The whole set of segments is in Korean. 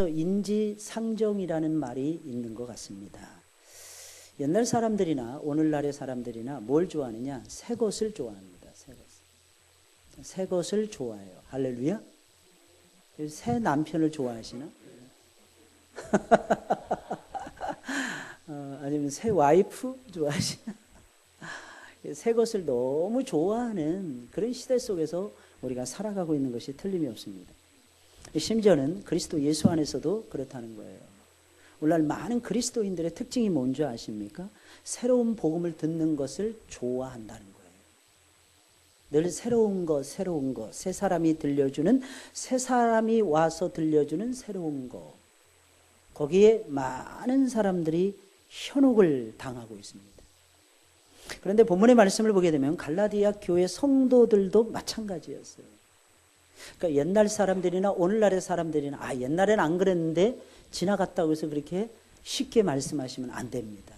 인지상정이라는 말이 있는 것 같습니다. 옛날 사람들이나 오늘날의 사람들이나 뭘 좋아하느냐? 새 것을 좋아합니다. 새 것을 좋아해요. 할렐루야. 새 남편을 좋아하시나? 아니면 새 와이프 좋아하시나? 새 것을 너무 좋아하는 그런 시대 속에서 우리가 살아가고 있는 것이 틀림이 없습니다. 심지어는 그리스도 예수 안에서도 그렇다는 거예요. 오늘날 많은 그리스도인들의 특징이 뭔지 아십니까? 새로운 복음을 듣는 것을 좋아한다는 거예요. 늘 새로운 것, 새 사람이 들려주는, 새 사람이 와서 들려주는 새로운 것. 거기에 많은 사람들이 현혹을 당하고 있습니다. 그런데 본문의 말씀을 보게 되면 갈라디아 교회 성도들도 마찬가지였어요. 그러니까 옛날 사람들이나 오늘날의 사람들이나 옛날에는 안 그랬는데 지나갔다고 해서 그렇게 쉽게 말씀하시면 안 됩니다.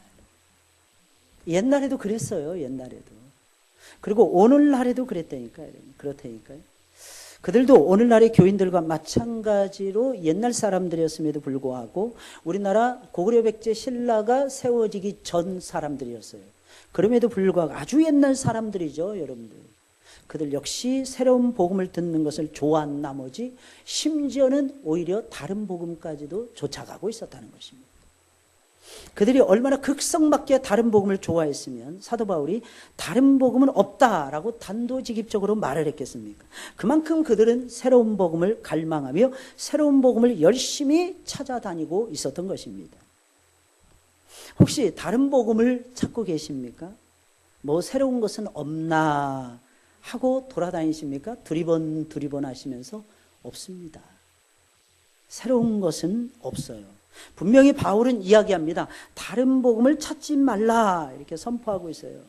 옛날에도 그랬어요. 옛날에도. 그리고 오늘날에도 그랬다니까요. 그렇다니까요. 그들도 오늘날의 교인들과 마찬가지로 옛날 사람들이었음에도 불구하고 우리나라 고구려 백제 신라가 세워지기 전 사람들이었어요. 그럼에도 불구하고 아주 옛날 사람들이죠, 여러분들. 그들 역시 새로운 복음을 듣는 것을 좋아한 나머지 심지어는 오히려 다른 복음까지도 쫓아가고 있었다는 것입니다. 그들이 얼마나 극성맞게 다른 복음을 좋아했으면 사도 바울이 다른 복음은 없다라고 단도직입적으로 말을 했겠습니까? 그만큼 그들은 새로운 복음을 갈망하며 새로운 복음을 열심히 찾아다니고 있었던 것입니다. 혹시 다른 복음을 찾고 계십니까? 뭐 새로운 것은 없나 하고 돌아다니십니까? 두리번 하시면서 없습니다. 새로운 것은 없어요. 분명히 바울은 이야기합니다. 다른 복음을 찾지 말라 이렇게 선포하고 있어요.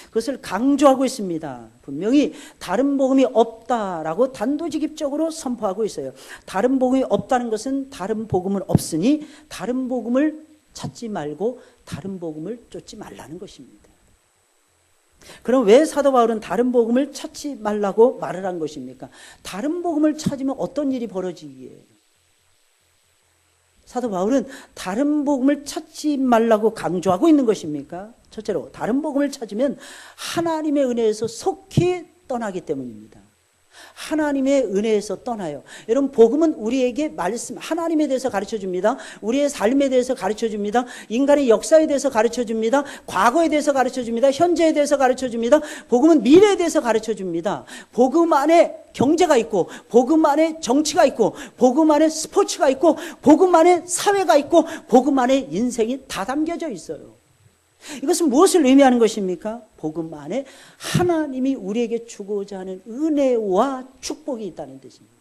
그것을 강조하고 있습니다. 분명히 다른 복음이 없다라고 단도직입적으로 선포하고 있어요. 다른 복음이 없다는 것은 다른 복음은 없으니 다른 복음을 찾지 말고 다른 복음을 쫓지 말라는 것입니다. 그럼 왜 사도 바울은 다른 복음을 찾지 말라고 말을 한 것입니까? 다른 복음을 찾으면 어떤 일이 벌어지기에? 사도 바울은 다른 복음을 찾지 말라고 강조하고 있는 것입니까? 첫째로 다른 복음을 찾으면 하나님의 은혜에서 속히 떠나기 때문입니다. 하나님의 은혜에서 떠나요. 여러분, 복음은 우리에게 말씀, 하나님에 대해서 가르쳐줍니다. 우리의 삶에 대해서 가르쳐줍니다. 인간의 역사에 대해서 가르쳐줍니다. 과거에 대해서 가르쳐줍니다. 현재에 대해서 가르쳐줍니다. 복음은 미래에 대해서 가르쳐줍니다. 복음 안에 경제가 있고, 복음 안에 정치가 있고, 복음 안에 스포츠가 있고, 복음 안에 사회가 있고, 복음 안에 인생이 다 담겨져 있어요. 이것은 무엇을 의미하는 것입니까? 복음 안에 하나님이 우리에게 주고자 하는 은혜와 축복이 있다는 뜻입니다.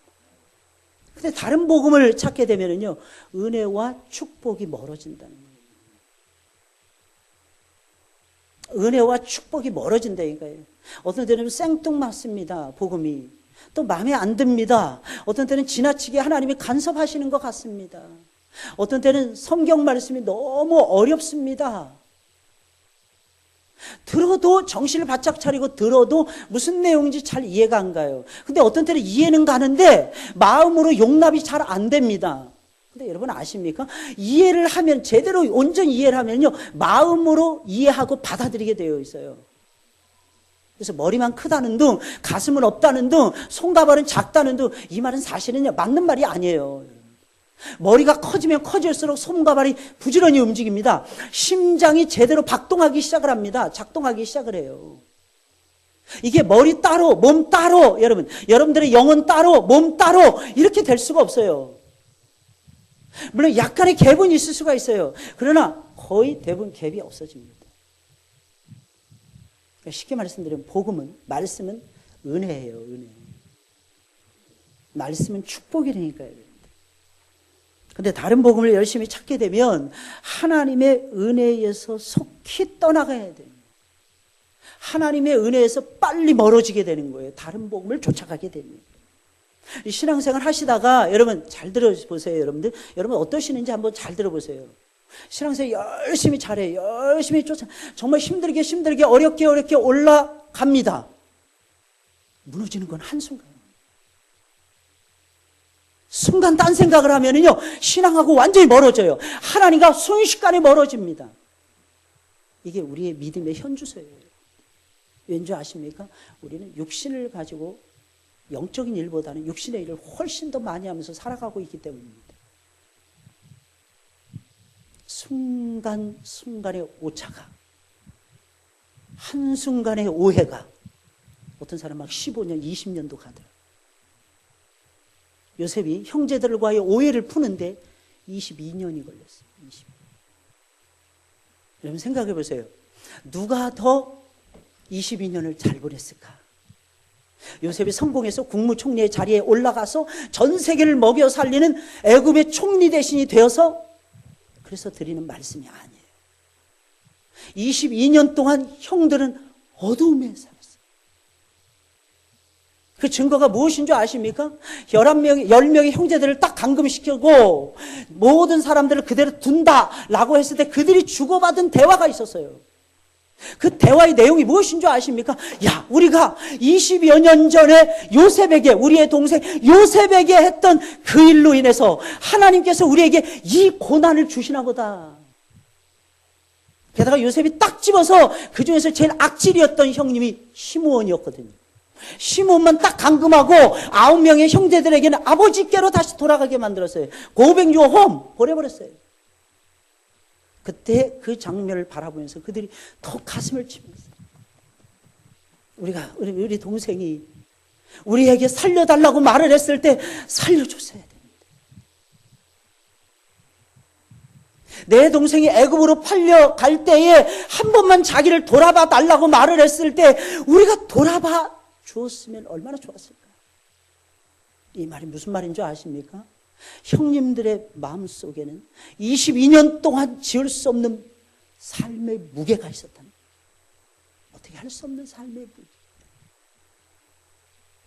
그런데 다른 복음을 찾게 되면요, 은혜와 축복이 멀어진다는 거예요. 은혜와 축복이 멀어진다니까요. 어떤 때는 생뚱맞습니다, 복음이. 또 마음에 안 듭니다. 어떤 때는 지나치게 하나님이 간섭하시는 것 같습니다. 어떤 때는 성경 말씀이 너무 어렵습니다. 들어도 정신을 바짝 차리고 들어도 무슨 내용인지 잘 이해가 안 가요. 근데 어떤 때는 이해는 가는데 마음으로 용납이 잘 안 됩니다. 근데 여러분 아십니까? 이해를 하면, 제대로 온전히 이해를 하면요, 마음으로 이해하고 받아들이게 되어 있어요. 그래서 머리만 크다는 둥, 가슴은 없다는 둥, 손가발은 작다는 둥, 이 말은 사실은요, 맞는 말이 아니에요. 머리가 커지면 커질수록 손가발이 부지런히 움직입니다. 심장이 제대로 박동하기 시작을 합니다. 작동하기 시작을 해요. 이게 머리 따로, 몸 따로, 여러분들의 영혼 따로, 몸 따로 이렇게 될 수가 없어요. 물론 약간의 갭은 있을 수가 있어요. 그러나 거의 대부분 갭이 없어집니다. 쉽게 말씀드리면 복음은, 말씀은 은혜예요. 은혜. 말씀은 축복이라니까요. 근데 다른 복음을 열심히 찾게 되면 하나님의 은혜에서 속히 떠나가야 돼요. 하나님의 은혜에서 빨리 멀어지게 되는 거예요. 다른 복음을 쫓아가게 됩니다. 신앙생활 하시다가 여러분 잘 들어보세요. 여러분들 어떠시는지 한번 잘 들어보세요. 신앙생활 열심히 잘해요. 열심히 정말 힘들게 어렵게 올라갑니다. 무너지는 건 한순간. 순간 딴 생각을 하면은요, 신앙하고 완전히 멀어져요. 하나님과 순식간에 멀어집니다. 이게 우리의 믿음의 현주소예요. 왠지 아십니까? 우리는 육신을 가지고 영적인 일보다는 육신의 일을 훨씬 더 많이 하면서 살아가고 있기 때문입니다. 순간순간의 오차가, 한순간의 오해가, 어떤 사람 막 15년, 20년도 가더라고요. 요셉이 형제들과의 오해를 푸는데 22년이 걸렸어요. 22년. 여러분 생각해 보세요. 누가 더 22년을 잘 보냈을까? 요셉이 성공해서 국무총리의 자리에 올라가서 전 세계를 먹여 살리는 애굽의 총리 대신이 되어서, 그래서 드리는 말씀이 아니에요. 22년 동안 형들은 어두움에 살았어요. 그 증거가 무엇인 줄 아십니까? 10명의 형제들을 딱 감금시키고 모든 사람들을 그대로 둔다라고 했을 때 그들이 주고받은 대화가 있었어요. 그 대화의 내용이 무엇인 줄 아십니까? 야, 우리가 20여 년 전에 요셉에게, 우리의 동생 요셉에게 했던 그 일로 인해서 하나님께서 우리에게 이 고난을 주시나 보다. 게다가 요셉이 딱 집어서 그 중에서 제일 악질이었던 형님이 시므온이었거든요. 시므온만 딱 감금하고 9명의 형제들에게는 아버지께로 다시 돌아가게 만들었어요. Go back your home 보내버렸어요. 그때 그 장면을 바라보면서 그들이 더 가슴을 치면서, 우리 동생이 우리에게 살려달라고 말을 했을 때 살려줬어야 됩니다. 내 동생이 애굽으로 팔려갈 때에 한 번만 자기를 돌아봐 달라고 말을 했을 때 우리가 돌아봐 주었으면 얼마나 좋았을까. 이 말이 무슨 말인 줄 아십니까? 형님들의 마음속에는 22년 동안 지을 수 없는 삶의 무게가 있었다는, 어떻게 할 수 없는 삶의 무게.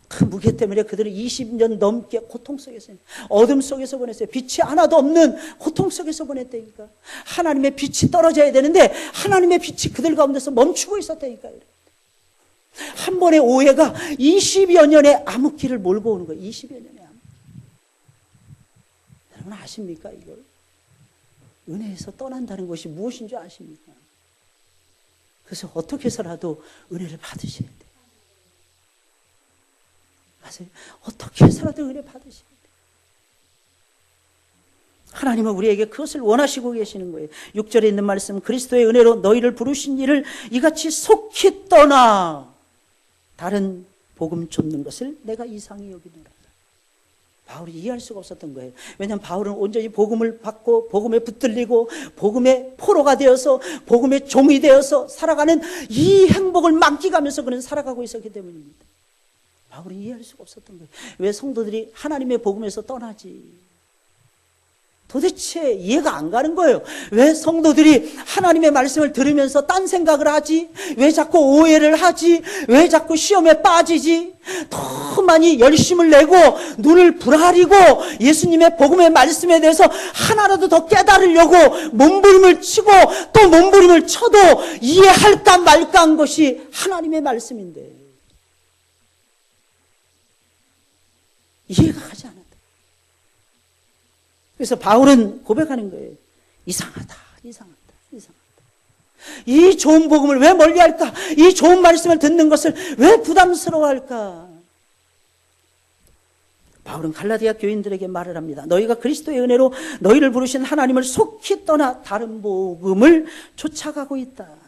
그 무게 때문에 그들은 20년 넘게 고통 속에서, 어둠 속에서 보냈어요. 빛이 하나도 없는 고통 속에서 보냈다니까. 하나님의 빛이 떨어져야 되는데 하나님의 빛이 그들 가운데서 멈추고 있었다니까요. 한 번의 오해가 20여 년의 암흑기를 몰고 오는 거예요. 20여 년의 암흑기. 여러분 아십니까 이걸? 은혜에서 떠난다는 것이 무엇인 줄 아십니까? 그래서 어떻게 해서라도 은혜를 받으셔야 돼요. 맞아요. 어떻게 해서라도 은혜 받으셔야 돼요. 하나님은 우리에게 그것을 원하시고 계시는 거예요. 6절에 있는 말씀, 그리스도의 은혜로 너희를 부르신 이를 이같이 속히 떠나 다른 복음 쫓는 것을 내가 이상히 여기노라. 바울이 이해할 수가 없었던 거예요. 왜냐하면 바울은 온전히 복음을 받고 복음에 붙들리고 복음의 포로가 되어서 복음의 종이 되어서 살아가는 이 행복을 만끽하면서 그는 살아가고 있었기 때문입니다. 바울은 이해할 수가 없었던 거예요. 왜 성도들이 하나님의 복음에서 떠나지? 도대체 이해가 안 가는 거예요. 왜 성도들이 하나님의 말씀을 들으면서 딴 생각을 하지? 왜 자꾸 오해를 하지? 왜 자꾸 시험에 빠지지? 더 많이 열심을 내고 눈을 부라리고 예수님의 복음의 말씀에 대해서 하나라도 더 깨달으려고 몸부림을 치고 또 몸부림을 쳐도 이해할까 말까 한 것이 하나님의 말씀인데 이해가 가지 않아. 그래서 바울은 고백하는 거예요. 이상하다. 이 좋은 복음을 왜 멀리할까? 이 좋은 말씀을 듣는 것을 왜 부담스러워할까? 바울은 갈라디아 교인들에게 말을 합니다. 너희가 그리스도의 은혜로 너희를 부르신 하나님을 속히 떠나 다른 복음을 쫓아가고 있다.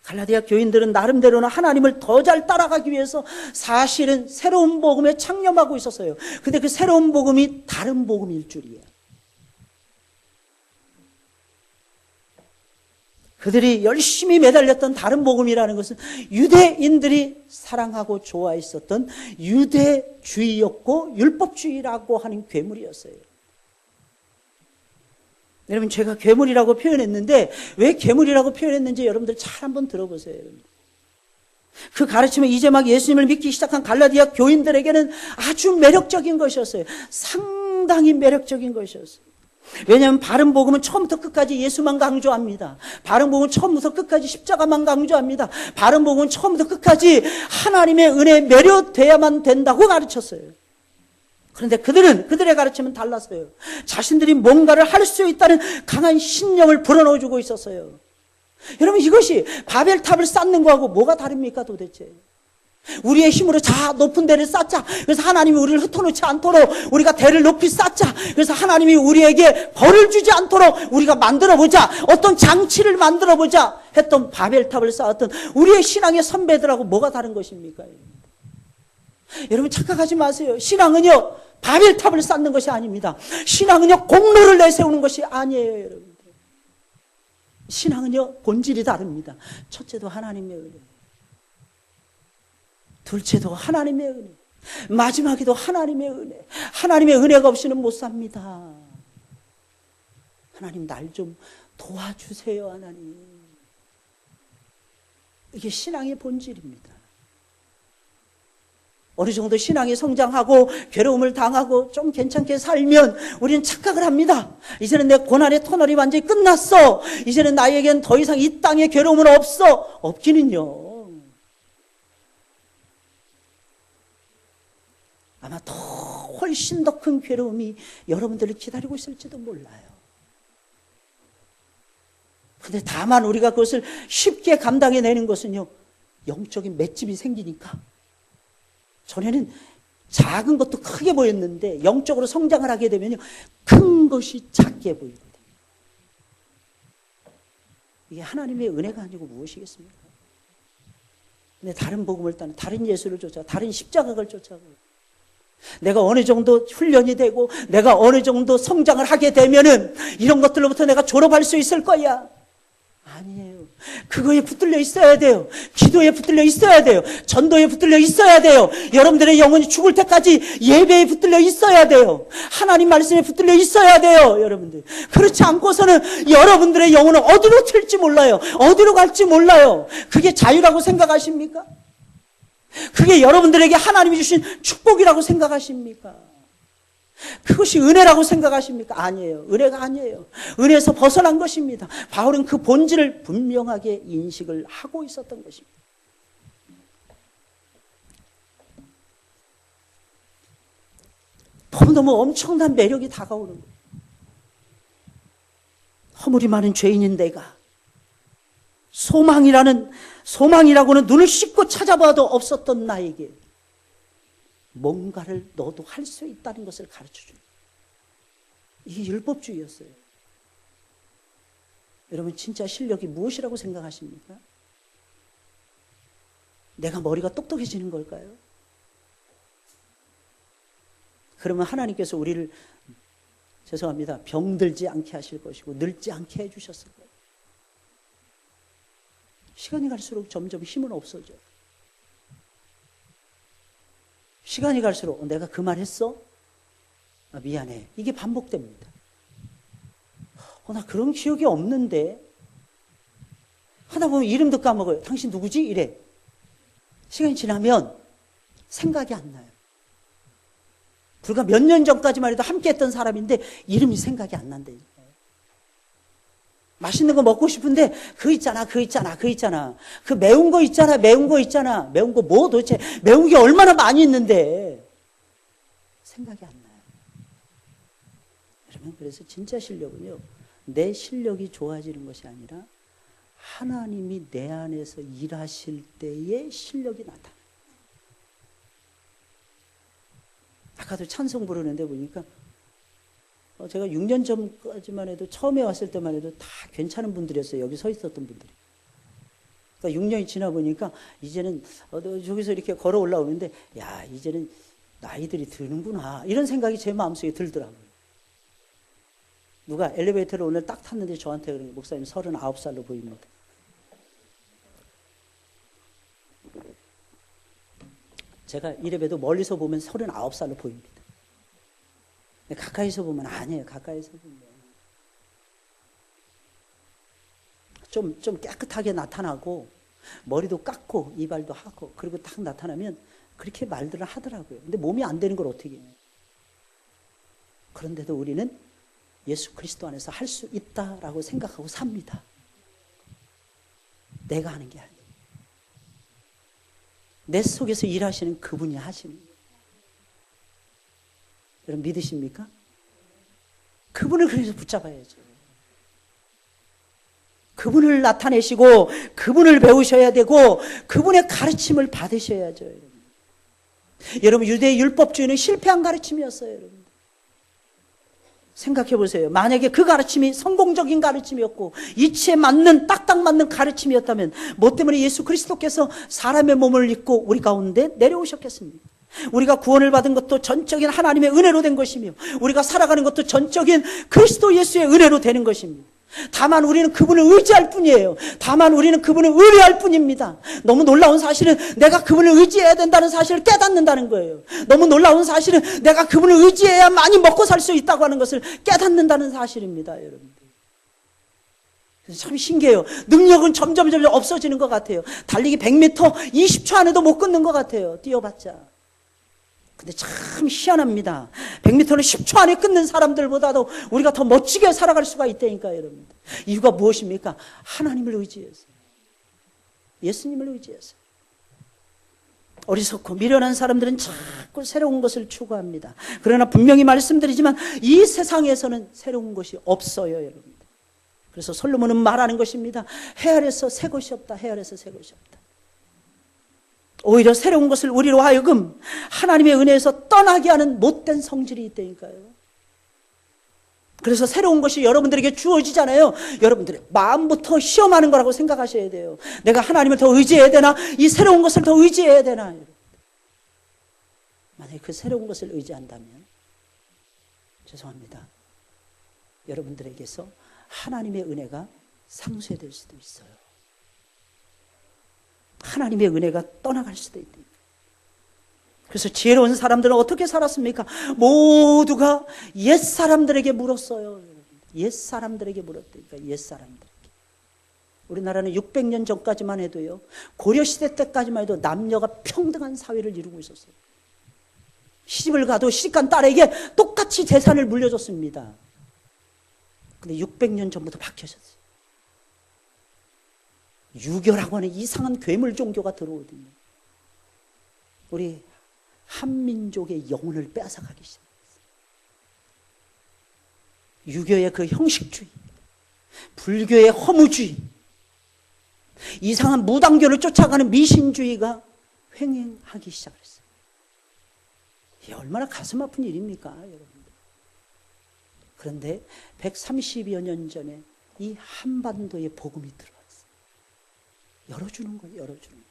갈라디아 교인들은 나름대로는 하나님을 더 잘 따라가기 위해서 사실은 새로운 복음에 창념하고 있었어요. 근데 그 새로운 복음이 다른 복음일 줄이에요. 그들이 열심히 매달렸던 다른 복음이라는 것은 유대인들이 사랑하고 좋아했었던 유대주의였고 율법주의라고 하는 괴물이었어요. 여러분 제가 괴물이라고 표현했는데 왜 괴물이라고 표현했는지 여러분들 잘 한번 들어보세요. 여러분. 그 가르침은 이제 막 예수님을 믿기 시작한 갈라디아 교인들에게는 아주 매력적인 것이었어요. 상당히 매력적인 것이었어요. 왜냐하면 바른 복음은 처음부터 끝까지 예수만 강조합니다. 바른 복음은 처음부터 끝까지 십자가만 강조합니다. 바른 복음은 처음부터 끝까지 하나님의 은혜에 매료돼야만 된다고 가르쳤어요. 그런데 그들의 가르침은 달랐어요. 자신들이 뭔가를 할 수 있다는 강한 신념을 불어넣어주고 있었어요. 여러분, 이것이 바벨탑을 쌓는 거하고 뭐가 다릅니까 도대체? 우리의 힘으로 자 높은 데를 쌓자. 그래서 하나님이 우리를 흩어놓지 않도록 우리가 대를 높이 쌓자. 그래서 하나님이 우리에게 벌을 주지 않도록 우리가 만들어보자. 어떤 장치를 만들어보자 했던 바벨탑을 쌓았던 우리의 신앙의 선배들하고 뭐가 다른 것입니까? 여러분, 착각하지 마세요. 신앙은요 바벨탑을 쌓는 것이 아닙니다. 신앙은요 공로를 내세우는 것이 아니에요. 여러분, 신앙은요 본질이 다릅니다. 첫째도 하나님의 은혜, 둘째도 하나님의 은혜, 마지막에도 하나님의 은혜. 하나님의 은혜가 없이는 못 삽니다. 하나님, 날 좀 도와주세요. 하나님, 이게 신앙의 본질입니다. 어느 정도 신앙이 성장하고 괴로움을 당하고 좀 괜찮게 살면 우리는 착각을 합니다. 이제는 내 고난의 터널이 완전히 끝났어. 이제는 나에겐 더 이상 이 땅에 괴로움은 없어. 없기는요, 아마 훨씬 더 큰 괴로움이 여러분들을 기다리고 있을지도 몰라요. 그런데 다만 우리가 그것을 쉽게 감당해내는 것은요, 영적인 맷집이 생기니까. 전에는 작은 것도 크게 보였는데 영적으로 성장을 하게 되면요, 큰 것이 작게 보이거든요. 이게 하나님의 은혜가 아니고 무엇이겠습니까? 근데 다른 복음을 따는, 다른 예수를 쫓아, 다른 십자가를 쫓아가고, 내가 어느 정도 훈련이 되고 내가 어느 정도 성장을 하게 되면은 이런 것들로부터 내가 졸업할 수 있을 거야. 아니에요. 그거에 붙들려 있어야 돼요. 기도에 붙들려 있어야 돼요. 전도에 붙들려 있어야 돼요. 여러분들의 영혼이 죽을 때까지 예배에 붙들려 있어야 돼요. 하나님 말씀에 붙들려 있어야 돼요. 여러분들, 그렇지 않고서는 여러분들의 영혼은 어디로 튈지 몰라요. 어디로 갈지 몰라요. 그게 자유라고 생각하십니까? 그게 여러분들에게 하나님이 주신 축복이라고 생각하십니까? 그것이 은혜라고 생각하십니까? 아니에요. 은혜가 아니에요. 은혜에서 벗어난 것입니다. 바울은 그 본질을 분명하게 인식을 하고 있었던 것입니다. 너무너무 엄청난 매력이 다가오는 거예요. 허물이 많은 죄인인 내가 소망이라고는 눈을 씻고 찾아봐도 없었던 나에게 뭔가를 너도 할 수 있다는 것을 가르쳐줘요. 이게 율법주의였어요. 여러분, 진짜 실력이 무엇이라고 생각하십니까? 내가 머리가 똑똑해지는 걸까요? 그러면 하나님께서 우리를, 죄송합니다, 병들지 않게 하실 것이고 늙지 않게 해주셨을 거예요. 시간이 갈수록 점점 힘은 없어져요. 시간이 갈수록 내가 그 말 했어? 아, 미안해. 이게 반복됩니다. 나 그런 기억이 없는데. 하다 보면 이름도 까먹어요. 당신 누구지? 이래. 시간이 지나면 생각이 안 나요. 불과 몇 년 전까지만 해도 함께 했던 사람인데 이름이 생각이 안 난다니까요. 맛있는 거 먹고 싶은데 그 있잖아. 그 매운 거 있잖아. 매운 거 뭐 도대체 매운 게 얼마나 많이 있는데 생각이 안 나요. 여러분, 그래서 진짜 실력은요, 내 실력이 좋아지는 것이 아니라 하나님이 내 안에서 일하실 때의 실력이 나타나요. 아까도 찬송 부르는데 보니까 제가 6년 전까지만 해도, 처음에 왔을 때만 해도 다 괜찮은 분들이었어요. 여기 서 있었던 분들이. 그러니까 6년이 지나 보니까 이제는 저기서 이렇게 걸어 올라오는데, 야, 이제는 나이들이 드는구나, 이런 생각이 제 마음속에 들더라고요. 누가 엘리베이터를 오늘 딱 탔는데 저한테 그러는, 목사님 39살로 보입니다. 제가 이래봬도 멀리서 보면 39살로 보입니다. 가까이서 보면 아니에요. 가까이서 보면 좀 깨끗하게 나타나고, 머리도 깎고 이발도 하고, 그리고 딱 나타나면 그렇게 말들을 하더라고요. 근데 몸이 안 되는 걸 어떻게 해요? 그런데도 우리는 예수 그리스도 안에서 할 수 있다라고 생각하고 삽니다. 내가 하는 게 아니에요. 내 속에서 일하시는 그분이 하시는 거예요. 여러분 믿으십니까? 그분을 그래서 붙잡아야죠. 그분을 나타내시고 그분을 배우셔야 되고 그분의 가르침을 받으셔야죠. 여러분 유대의 율법주의는 실패한 가르침이었어요. 여러분. 생각해 보세요. 만약에 그 가르침이 성공적인 가르침이었고 이치에 맞는 딱딱 맞는 가르침이었다면 뭐 때문에 예수 그리스도께서 사람의 몸을 입고 우리 가운데 내려오셨겠습니까? 우리가 구원을 받은 것도 전적인 하나님의 은혜로 된 것이며 우리가 살아가는 것도 전적인 그리스도 예수의 은혜로 되는 것입니다. 다만 우리는 그분을 의지할 뿐이에요. 다만 우리는 그분을 의뢰할 뿐입니다. 너무 놀라운 사실은 내가 그분을 의지해야 된다는 사실을 깨닫는다는 거예요. 너무 놀라운 사실은 내가 그분을 의지해야 많이 먹고 살 수 있다고 하는 것을 깨닫는다는 사실입니다. 여러분들. 그래서 참 신기해요. 능력은 점점 없어지는 것 같아요. 달리기 100m 20초 안에도 못 끊는 것 같아요. 뛰어봤자. 근데 참 희한합니다. 100m를 10초 안에 끊는 사람들보다도 우리가 더 멋지게 살아갈 수가 있다니까요, 여러분. 이유가 무엇입니까? 하나님을 의지해서. 예수님을 의지해서. 어리석고 미련한 사람들은 자꾸 새로운 것을 추구합니다. 그러나 분명히 말씀드리지만 이 세상에서는 새로운 것이 없어요, 여러분. 그래서 솔로몬은 말하는 것입니다. 해 아래서 새 것이 없다. 해 아래서 새 것이 없다. 오히려 새로운 것을 우리로 하여금 하나님의 은혜에서 떠나게 하는 못된 성질이 있다니까요. 그래서 새로운 것이 여러분들에게 주어지잖아요. 여러분들의 마음부터 시험하는 거라고 생각하셔야 돼요. 내가 하나님을 더 의지해야 되나? 이 새로운 것을 더 의지해야 되나? 만약에 그 새로운 것을 의지한다면 죄송합니다. 여러분들에게서 하나님의 은혜가 상쇄될 수도 있어요. 하나님의 은혜가 떠나갈 수도 있다. 그래서 지혜로운 사람들은 어떻게 살았습니까? 모두가 옛사람들에게 물었어요. 옛사람들에게 물었다니까. 옛사람들에게. 우리나라는 600년 전까지만 해도요, 고려시대 때까지만 해도 남녀가 평등한 사회를 이루고 있었어요. 시집을 가도 시집간 딸에게 똑같이 재산을 물려줬습니다. 근데 600년 전부터 바뀌어졌어요. 유교라고 하는 이상한 괴물 종교가 들어오거든요. 우리 한민족의 영혼을 빼앗아가기 시작했어요. 유교의 그 형식주의, 불교의 허무주의, 이상한 무당교를 쫓아가는 미신주의가 횡행하기 시작했어요. 이게 얼마나 가슴 아픈 일입니까, 여러분? 그런데 130여 년 전에 이 한반도에 복음이 들어왔어요. 열어주는 거예요. 열어주는 거예요.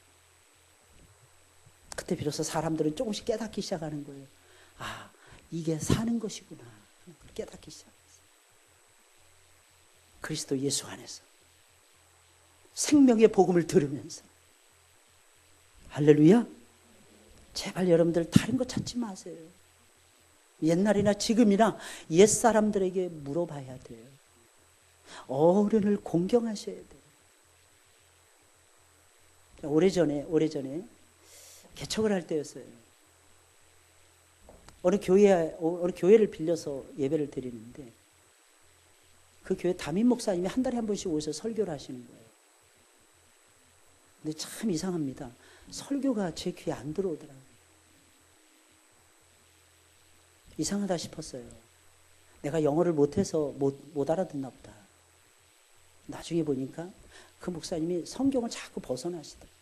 그때 비로소 사람들은 조금씩 깨닫기 시작하는 거예요. 아, 이게 사는 것이구나. 깨닫기 시작했어요. 그리스도 예수 안에서 생명의 복음을 들으면서. 할렐루야. 제발 여러분들 다른 거 찾지 마세요. 옛날이나 지금이나 옛사람들에게 물어봐야 돼요. 어른을 공경하셔야 돼요. 오래전에 개척을 할 때였어요. 어느 교회를 빌려서 예배를 드리는데 그 교회 담임 목사님이 한 달에 한 번씩 오셔서 설교를 하시는 거예요. 근데 참 이상합니다. 설교가 제 귀에 안 들어오더라고요. 이상하다 싶었어요. 내가 영어를 못해서 못 알아듣나 보다. 나중에 보니까 그 목사님이 성경을 자꾸 벗어나시더라고요.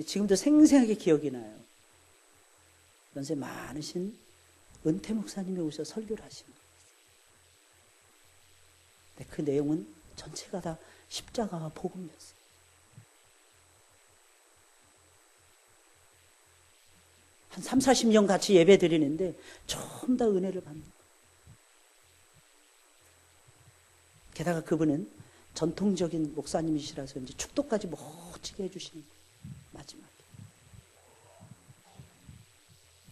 지금도 생생하게 기억이 나요. 연세 많으신 은퇴 목사님이 오셔서 설교를 하시는 거예요. 근데 그 내용은 전체가 다 십자가와 복음이었어요. 한 3, 40년 같이 예배 드리는데 처음 다 은혜를 받는 거예요. 게다가 그분은 전통적인 목사님이시라서 이제 축도까지 멋지게 해주시는 거예요. 마지막에.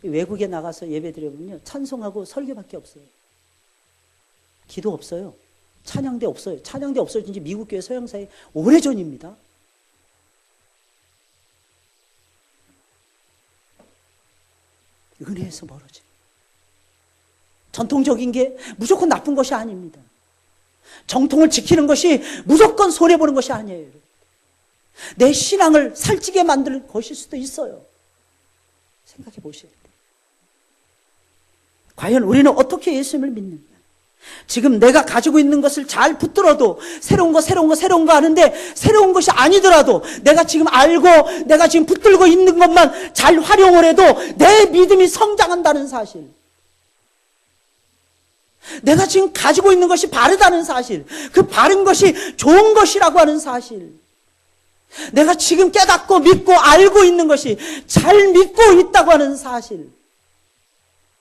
외국에 나가서 예배 드려보면요, 찬송하고 설교밖에 없어요. 기도 없어요. 찬양대 없어요. 찬양대 없어진 지 미국 교회 서양사회 오래전입니다. 은혜에서 멀어져. 전통적인 게 무조건 나쁜 것이 아닙니다. 정통을 지키는 것이 무조건 손해보는 것이 아니에요. 내 신앙을 살찌게 만드는 것일 수도 있어요. 생각해 보셔야 돼요. 과연 우리는 어떻게 예수님을 믿는가? 지금 내가 가지고 있는 것을 잘 붙들어도 새로운 거 하는데 새로운 것이 아니더라도 내가 지금 알고 내가 지금 붙들고 있는 것만 잘 활용을 해도 내 믿음이 성장한다는 사실, 내가 지금 가지고 있는 것이 바르다는 사실, 그 바른 것이 좋은 것이라고 하는 사실, 내가 지금 깨닫고 믿고 알고 있는 것이 잘 믿고 있다고 하는 사실,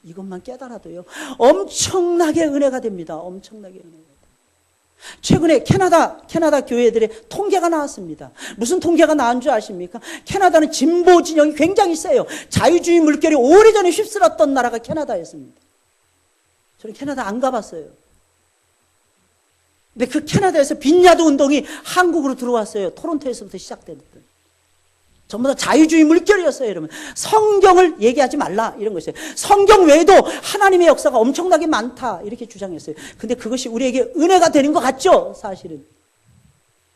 이것만 깨달아도요 엄청나게 은혜가 됩니다. 엄청나게 은혜가 됩니다. 최근에 캐나다 교회들의 통계가 나왔습니다. 무슨 통계가 나온 줄 아십니까? 캐나다는 진보 진영이 굉장히 세요. 자유주의 물결이 오래전에 휩쓸었던 나라가 캐나다였습니다. 저는 캐나다 안 가봤어요. 근데 그 캐나다에서 빈야드 운동이 한국으로 들어왔어요. 토론토에서부터 시작됐던. 전부 다 자유주의 물결이었어요, 여러분. 성경을 얘기하지 말라, 이런 것이에요. 성경 외에도 하나님의 역사가 엄청나게 많다, 이렇게 주장했어요. 근데 그것이 우리에게 은혜가 되는 것 같죠? 사실은.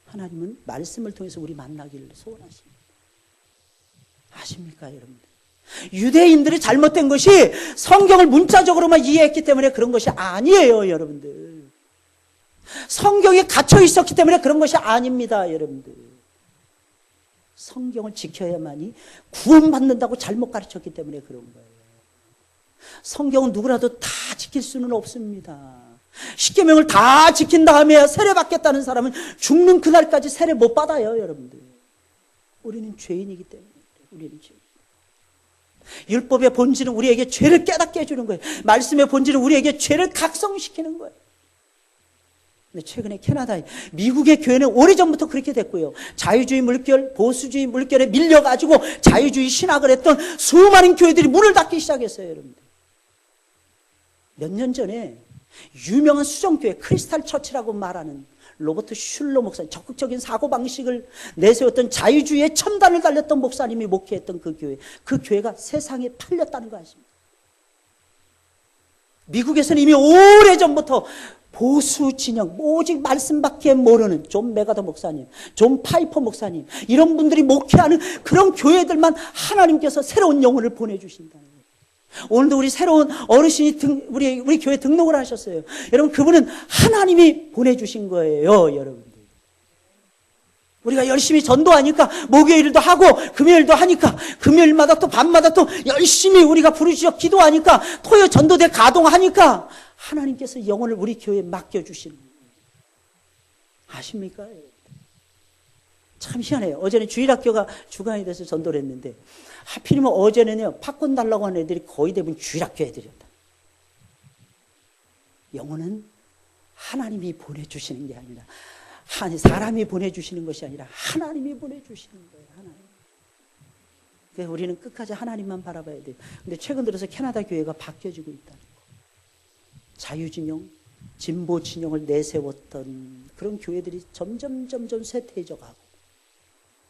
하나님은 말씀을 통해서 우리 만나기를 소원하십니다. 아십니까, 여러분? 유대인들이 잘못된 것이 성경을 문자적으로만 이해했기 때문에 그런 것이 아니에요, 여러분들. 성경에 갇혀 있었기 때문에 그런 것이 아닙니다, 여러분들. 성경을 지켜야만이 구원받는다고 잘못 가르쳤기 때문에 그런 거예요. 성경은 누구라도 다 지킬 수는 없습니다. 십계명을 다 지킨 다음에 세례받겠다는 사람은 죽는 그날까지 세례 못 받아요, 여러분들. 우리는 죄인이기 때문에. 우리는 죄인. 율법의 본질은 우리에게 죄를 깨닫게 해주는 거예요. 말씀의 본질은 우리에게 죄를 각성시키는 거예요. 근데 최근에 캐나다에, 미국의 교회는 오래전부터 그렇게 됐고요. 자유주의 물결, 보수주의 물결에 밀려가지고 자유주의 신학을 했던 수많은 교회들이 문을 닫기 시작했어요, 여러분들. 몇 년 전에 유명한 수정교회, 크리스탈 처치라고 말하는 로버트 슐러 목사님, 적극적인 사고방식을 내세웠던 자유주의의 첨단을 달렸던 목사님이 목회했던 그 교회가 세상에 팔렸다는 거 아십니까? 미국에서는 이미 오래전부터 보수 진영, 오직 말씀밖에 모르는 존 메가더 목사님, 존 파이퍼 목사님, 이런 분들이 목회하는 그런 교회들만 하나님께서 새로운 영혼을 보내주신다는 거예요. 오늘도 우리 새로운 어르신이 우리 교회 등록을 하셨어요. 여러분, 그분은 하나님이 보내주신 거예요, 여러분들. 우리가 열심히 전도하니까 목요일도 하고 금요일도 하니까 금요일마다 또 밤마다 또 열심히 우리가 부르짖어 기도하니까 토요 전도대 가동하니까 하나님께서 영혼을 우리 교회에 맡겨주시는 거예요. 아십니까? 참 희한해요. 어제는 주일학교가 주관이 돼서 전도를 했는데 하필이면 어제는요 팝콘 달라고 하는 애들이 거의 대부분 주일학교 애들이었다. 영혼은 하나님이 보내주시는 게 아니라 사람이 보내주시는 것이 아니라 하나님이 보내주시는 거예요. 하나님. 그래서 우리는 끝까지 하나님만 바라봐야 돼요. 근데 최근 들어서 캐나다 교회가 바뀌어지고 있다는 거. 자유진영, 진보진영을 내세웠던 그런 교회들이 점점 쇠퇴해져가고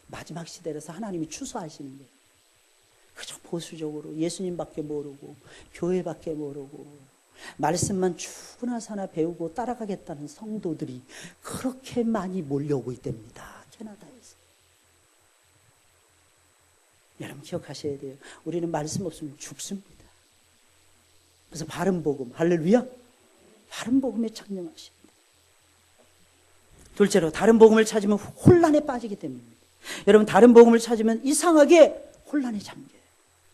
마지막 시대라서 하나님이 추수하시는 거예요. 그저 보수적으로 예수님밖에 모르고 교회밖에 모르고 말씀만 죽으나 사나 배우고 따라가겠다는 성도들이 그렇게 많이 몰려오고 있답니다. 캐나다에서. 여러분 기억하셔야 돼요. 우리는 말씀 없으면 죽습니다. 그래서 바른 복음, 할렐루야, 바른 복음에 창념하십니다. 둘째로 다른 복음을 찾으면 혼란에 빠지기 때문입니다. 여러분 다른 복음을 찾으면 이상하게 혼란에 잠겨요.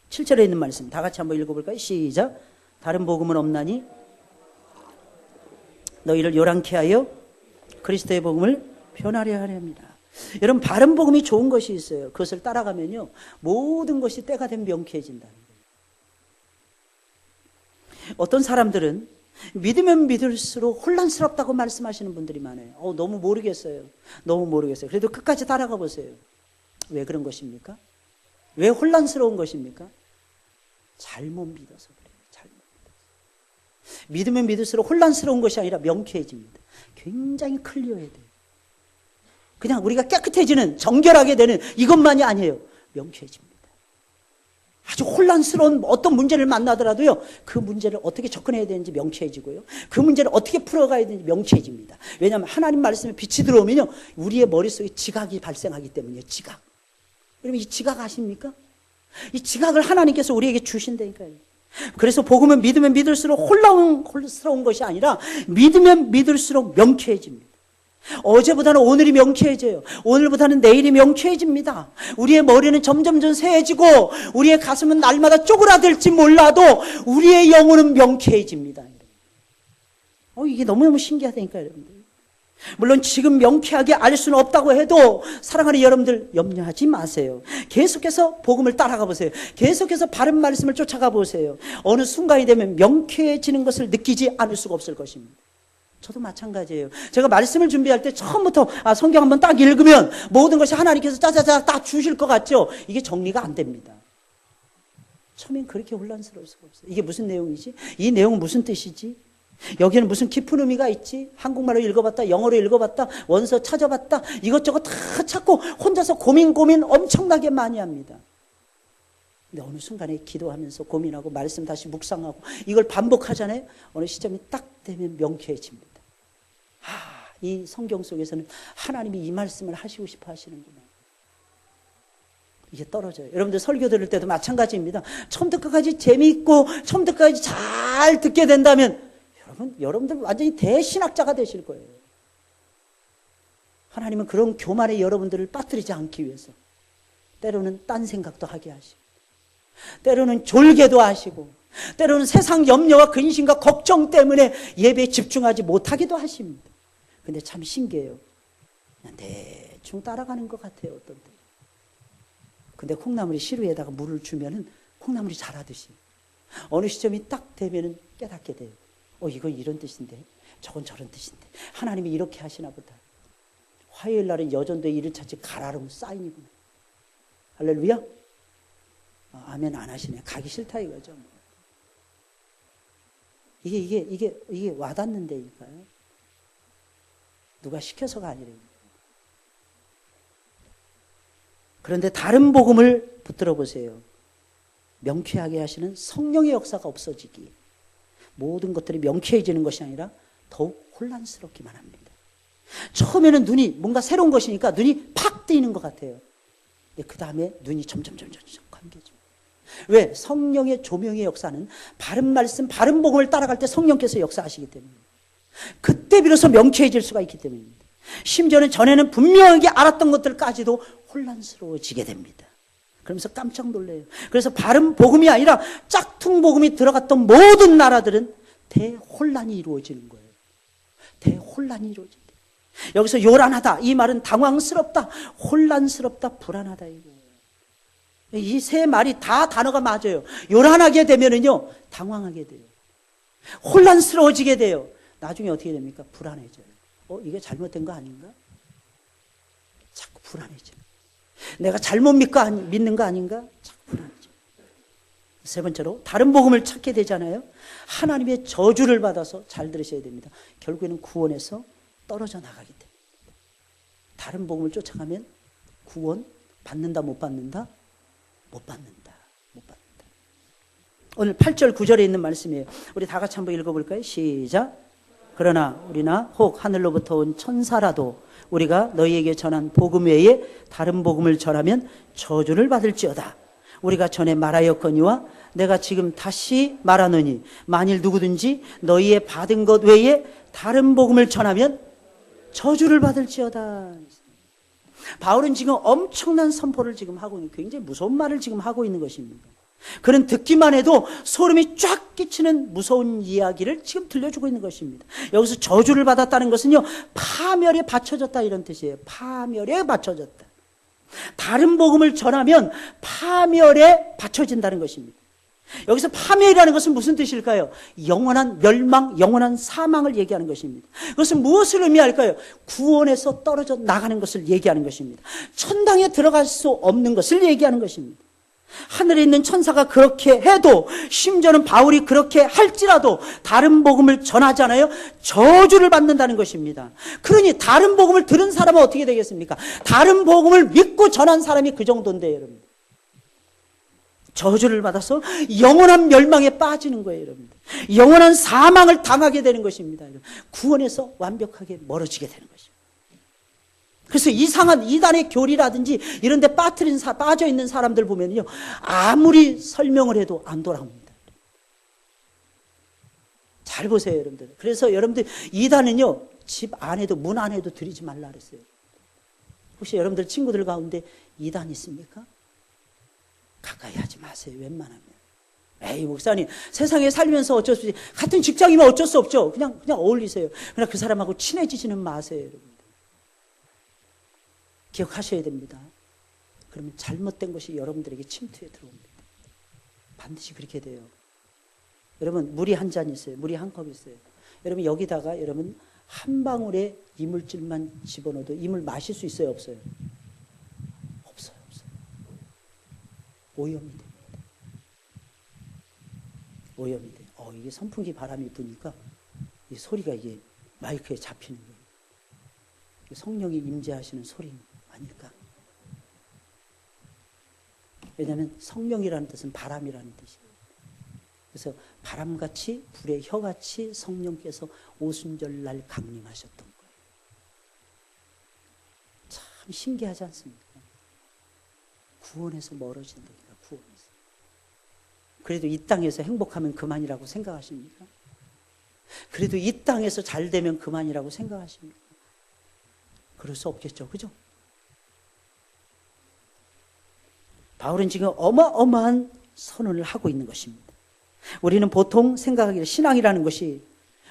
7절에 있는 말씀 다 같이 한번 읽어볼까요? 시작. 다른 복음은 없나니 너희를 요란케 하여 그리스도의 복음을 변하려 하려 합니다. 여러분 바른 복음이 좋은 것이 있어요. 그것을 따라가면요 모든 것이 때가 되면 명쾌해진다는 거예요. 어떤 사람들은 믿으면 믿을수록 혼란스럽다고 말씀하시는 분들이 많아요. 너무 모르겠어요. 너무 모르겠어요. 그래도 끝까지 따라가 보세요. 왜 그런 것입니까? 왜 혼란스러운 것입니까? 잘못 믿어서 그래요. 잘못 믿어서. 믿으면 믿을수록 혼란스러운 것이 아니라 명쾌해집니다. 굉장히 클리어해야 돼요. 그냥 우리가 깨끗해지는, 정결하게 되는 이것만이 아니에요. 명쾌해집니다. 아주 혼란스러운 어떤 문제를 만나더라도요, 그 문제를 어떻게 접근해야 되는지 명쾌해지고요. 그 문제를 어떻게 풀어가야 되는지 명쾌해집니다. 왜냐하면 하나님 말씀에 빛이 들어오면요, 우리의 머릿속에 지각이 발생하기 때문이에요. 지각. 여러분 이 지각 아십니까? 이 지각을 하나님께서 우리에게 주신다니까요. 그래서 복음은 믿으면 믿을수록 혼란스러운 것이 아니라 믿으면 믿을수록 명쾌해집니다. 어제보다는 오늘이 명쾌해져요. 오늘보다는 내일이 명쾌해집니다. 우리의 머리는 점점점 새해지고 우리의 가슴은 날마다 쪼그라들지 몰라도 우리의 영혼은 명쾌해집니다. 이게 너무너무 신기하다니까요, 여러분들. 물론 지금 명쾌하게 알 수는 없다고 해도 사랑하는 여러분들 염려하지 마세요. 계속해서 복음을 따라가 보세요. 계속해서 바른 말씀을 쫓아가 보세요. 어느 순간이 되면 명쾌해지는 것을 느끼지 않을 수가 없을 것입니다. 저도 마찬가지예요. 제가 말씀을 준비할 때 처음부터 성경 한번 딱 읽으면 모든 것이 하나님께서 짜자자 딱 주실 것 같죠? 이게 정리가 안 됩니다. 처음엔 그렇게 혼란스러울 수가 없어요. 이게 무슨 내용이지? 이 내용은 무슨 뜻이지? 여기는 무슨 깊은 의미가 있지? 한국말로 읽어봤다, 영어로 읽어봤다, 원서 찾아봤다, 이것저것 다 찾고 혼자서 고민 엄청나게 많이 합니다. 근데 어느 순간에 기도하면서 고민하고 말씀 다시 묵상하고 이걸 반복하잖아요. 어느 시점이 딱 되면 명쾌해집니다. 이 성경 속에서는 하나님이 이 말씀을 하시고 싶어 하시는구나. 이게 떨어져요. 여러분들 설교 들을 때도 마찬가지입니다. 처음부터 끝까지 재미있고 처음부터 끝까지 잘 듣게 된다면 여러분들 완전히 대신학자가 되실 거예요. 하나님은 그런 교만에 여러분들을 빠뜨리지 않기 위해서 때로는 딴 생각도 하게 하시고 때로는 졸게도 하시고 때로는 세상 염려와 근심과 걱정 때문에 예배에 집중하지 못하기도 하십니다. 근데 참 신기해요. 그냥 대충 따라가는 것 같아요, 어떤 때. 근데 콩나물이 시루에다가 물을 주면은 콩나물이 자라듯이 어느 시점이 딱 되면은 깨닫게 돼요. 이건 이런 뜻인데 저건 저런 뜻인데 하나님이 이렇게 하시나 보다. 화요일 날은 여전도에 이를 찾지 가라름 사인이구나. 할렐루야. 아멘 안 하시네. 가기 싫다 이거죠. 이게 와닿는다니까요. 누가 시켜서가 아니래요. 그런데 다른 복음을 붙들어 보세요. 명쾌하게 하시는 성령의 역사가 없어지기. 모든 것들이 명쾌해지는 것이 아니라 더욱 혼란스럽기만 합니다. 처음에는 눈이 뭔가 새로운 것이니까 눈이 팍 뜨이는 것 같아요. 근데 그 다음에 눈이 점점 감겨집니다. 왜? 성령의 조명의 역사는 바른 말씀, 바른 복음을 따라갈 때 성령께서 역사하시기 때문입니다. 그때 비로소 명쾌해질 수가 있기 때문입니다. 심지어는 전에는 분명하게 알았던 것들까지도 혼란스러워지게 됩니다. 그러면서 깜짝 놀래요. 그래서 바른 복음이 아니라 짝퉁 복음이 들어갔던 모든 나라들은 대혼란이 이루어지는 거예요. 대혼란이 이루어진다. 여기서 요란하다 이 말은 당황스럽다, 혼란스럽다, 불안하다 이거예요. 이 세 말이 다 단어가 맞아요. 요란하게 되면은요 당황하게 돼요. 혼란스러워지게 돼요. 나중에 어떻게 됩니까? 불안해져요. 이게 잘못된 거 아닌가? 자꾸 불안해져요. 내가 잘못 믿는 거 아닌가? 자꾸 불안해져요. 세 번째로 다른 복음을 찾게 되잖아요. 하나님의 저주를 받아서 잘 들으셔야 됩니다. 결국에는 구원에서 떨어져 나가게 됩니다. 다른 복음을 쫓아가면 구원 받는다 못 받는다? 못 받는다. 오늘 8절 9절에 있는 말씀이에요. 우리 다 같이 한번 읽어볼까요? 시작. 그러나 우리나 혹 하늘로부터 온 천사라도 우리가 너희에게 전한 복음 외에 다른 복음을 전하면 저주를 받을지어다. 우리가 전에 말하였거니와 내가 지금 다시 말하노니 만일 누구든지 너희의 받은 것 외에 다른 복음을 전하면 저주를 받을지어다. 바울은 지금 엄청난 선포를 지금 하고 있는, 굉장히 무서운 말을 지금 하고 있는 것입니다. 그는 듣기만 해도 소름이 쫙 끼치는 무서운 이야기를 지금 들려주고 있는 것입니다. 여기서 저주를 받았다는 것은요, 파멸에 바쳐졌다 이런 뜻이에요. 파멸에 바쳐졌다. 다른 복음을 전하면 파멸에 바쳐진다는 것입니다. 여기서 파멸이라는 것은 무슨 뜻일까요? 영원한 멸망, 영원한 사망을 얘기하는 것입니다. 그것은 무엇을 의미할까요? 구원에서 떨어져 나가는 것을 얘기하는 것입니다. 천당에 들어갈 수 없는 것을 얘기하는 것입니다. 하늘에 있는 천사가 그렇게 해도, 심지어는 바울이 그렇게 할지라도 다른 복음을 전하잖아요. 저주를 받는다는 것입니다. 그러니 다른 복음을 들은 사람은 어떻게 되겠습니까? 다른 복음을 믿고 전한 사람이 그 정도인데 여러분, 저주를 받아서 영원한 멸망에 빠지는 거예요, 여러분. 영원한 사망을 당하게 되는 것입니다. 여러분. 구원에서 완벽하게 멀어지게 되는 것입니다. 그래서 이상한 이단의 교리라든지 이런 데 빠져 있는 사람들 보면요, 아무리 설명을 해도 안 돌아옵니다. 잘 보세요, 여러분들. 그래서 여러분들 이단은요, 집 안에도, 문 안에도 들이지 말라 그랬어요. 혹시 여러분들 친구들 가운데 이단 있습니까? 가까이 하지 마세요, 웬만하면. 에이, 목사님, 세상에 살면서 어쩔 수 없이, 같은 직장이면 어쩔 수 없죠. 그냥 어울리세요. 그러나 그 사람하고 친해지지는 마세요, 여러분들. 기억하셔야 됩니다. 그러면 잘못된 것이 여러분들에게 침투해 들어옵니다. 반드시 그렇게 돼요. 여러분, 물이 한 잔 있어요. 물이 한 컵 있어요. 여러분, 여기다가 여러분 한 방울의 이물질만 집어넣어도 이 물 마실 수 있어요, 없어요? 없어요. 오염이 됩니다. 오염이 돼요. 이게 선풍기 바람이 부니까 이 소리가 이게 마이크에 잡히는 거예요. 성령이 임재하시는 소리 아닐까? 왜냐하면 성령이라는 뜻은 바람이라는 뜻이에요. 그래서 바람같이 불의 혀같이 성령께서 오순절날 강림하셨던 거예요. 참 신기하지 않습니까? 구원에서 멀어진다니까, 구원에서. 그래도 이 땅에서 행복하면 그만이라고 생각하십니까? 그래도 이 땅에서 잘 되면 그만이라고 생각하십니까? 그럴 수 없겠죠, 그죠? 바울은 지금 어마어마한 선언을 하고 있는 것입니다. 우리는 보통 생각하기를 신앙이라는 것이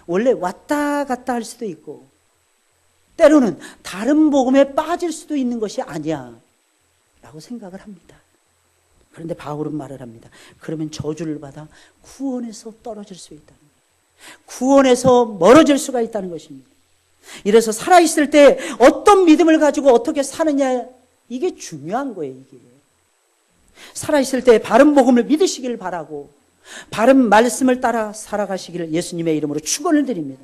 원래 왔다 갔다 할 수도 있고 때로는 다른 복음에 빠질 수도 있는 것이 아니야 라고 생각을 합니다. 그런데 바울은 말을 합니다. 그러면 저주를 받아 구원에서 떨어질 수 있다는 거예요. 구원에서 멀어질 수가 있다는 것입니다. 이래서 살아있을 때 어떤 믿음을 가지고 어떻게 사느냐, 이게 중요한 거예요. 이게 살아있을 때 바른 복음을 믿으시길 바라고 바른 말씀을 따라 살아가시기를 예수님의 이름으로 축원을 드립니다.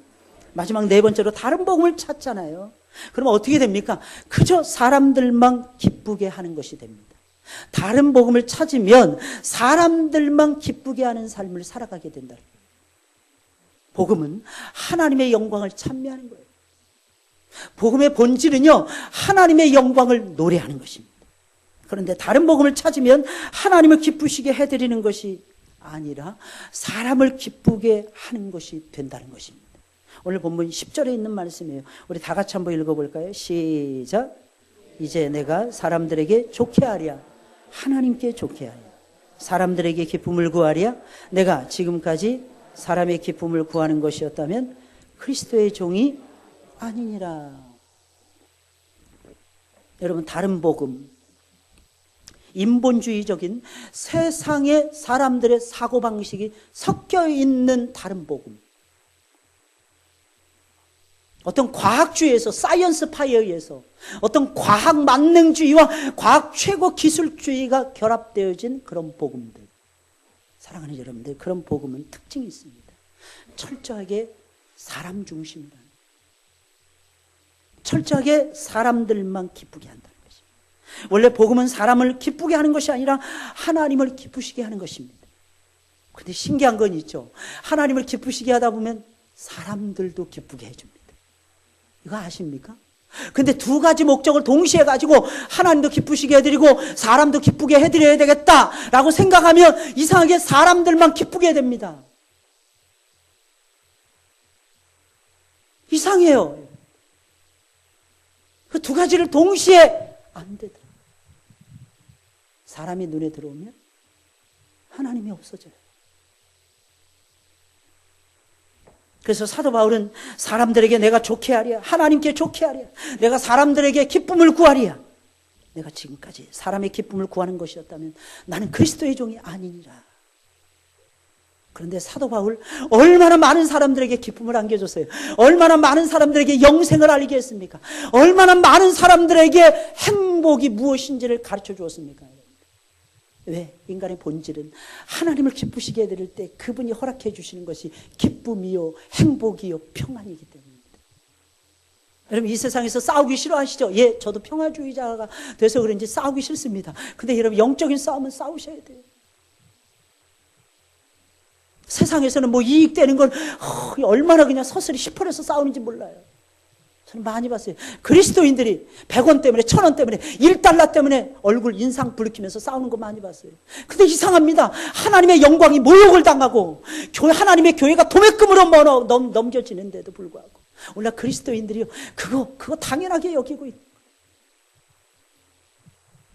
마지막 네 번째로 다른 복음을 찾잖아요. 그러면 어떻게 됩니까? 그저 사람들만 기쁘게 하는 것이 됩니다. 다른 복음을 찾으면 사람들만 기쁘게 하는 삶을 살아가게 된다. 복음은 하나님의 영광을 찬미하는 거예요. 복음의 본질은요, 하나님의 영광을 노래하는 것입니다. 그런데 다른 복음을 찾으면 하나님을 기쁘시게 해드리는 것이 아니라 사람을 기쁘게 하는 것이 된다는 것입니다. 오늘 본문 10절에 있는 말씀이에요. 우리 다 같이 한번 읽어볼까요? 시작. 이제 내가 사람들에게 좋게 하랴, 하나님께 좋게 하랴, 사람들에게 기쁨을 구하랴. 내가 지금까지 사람의 기쁨을 구하는 것이었다면 그리스도의 종이 아니니라. 여러분, 다른 복음, 인본주의적인 세상의 사람들의 사고방식이 섞여 있는 다른 복음, 어떤 과학주의에서, 사이언스 파이에 의해서 어떤 과학 만능주의와 과학 최고 기술주의가 결합되어진 그런 복음들, 사랑하는 여러분들, 그런 복음은 특징이 있습니다. 철저하게 사람 중심이라는, 철저하게 사람들만 기쁘게 한다는 것입니다. 원래 복음은 사람을 기쁘게 하는 것이 아니라 하나님을 기쁘시게 하는 것입니다. 그런데 신기한 건 있죠. 하나님을 기쁘시게 하다 보면 사람들도 기쁘게 해줍니다. 이거 아십니까? 근데 두 가지 목적을 동시에 가지고 하나님도 기쁘시게 해드리고 사람도 기쁘게 해드려야 되겠다라고 생각하면 이상하게 사람들만 기쁘게 해됩니다. 이상해요. 그 두 가지를 동시에 안 되더라. 사람이 눈에 들어오면 하나님이 없어져요. 그래서 사도 바울은 사람들에게 내가 좋게 하랴, 하나님께 좋게 하랴, 내가 사람들에게 기쁨을 구하랴. 내가 지금까지 사람의 기쁨을 구하는 것이었다면 나는 그리스도의 종이 아니니라. 그런데 사도 바울 얼마나 많은 사람들에게 기쁨을 안겨줬어요. 얼마나 많은 사람들에게 영생을 알게 했습니까? 얼마나 많은 사람들에게 행복이 무엇인지를 가르쳐 주었습니까? 왜? 인간의 본질은 하나님을 기쁘시게 해드릴 때 그분이 허락해 주시는 것이 기쁨이요, 행복이요, 평안이기 때문입니다. 여러분, 이 세상에서 싸우기 싫어하시죠? 예, 저도 평화주의자가 돼서 그런지 싸우기 싫습니다. 근데 여러분, 영적인 싸움은 싸우셔야 돼요. 세상에서는 뭐 이익되는 건 얼마나 그냥 서슬이 시퍼려서 싸우는지 몰라요. 저는 많이 봤어요. 그리스도인들이 100원 때문에 1000원 때문에 1달러 때문에 얼굴 인상 붉히면서 싸우는 거 많이 봤어요. 근데 이상합니다. 하나님의 영광이 모욕을 당하고 하나님의 교회가 도매금으로 넘겨지는데도 불구하고 오늘날 그리스도인들이요 그거 당연하게 여기고 있고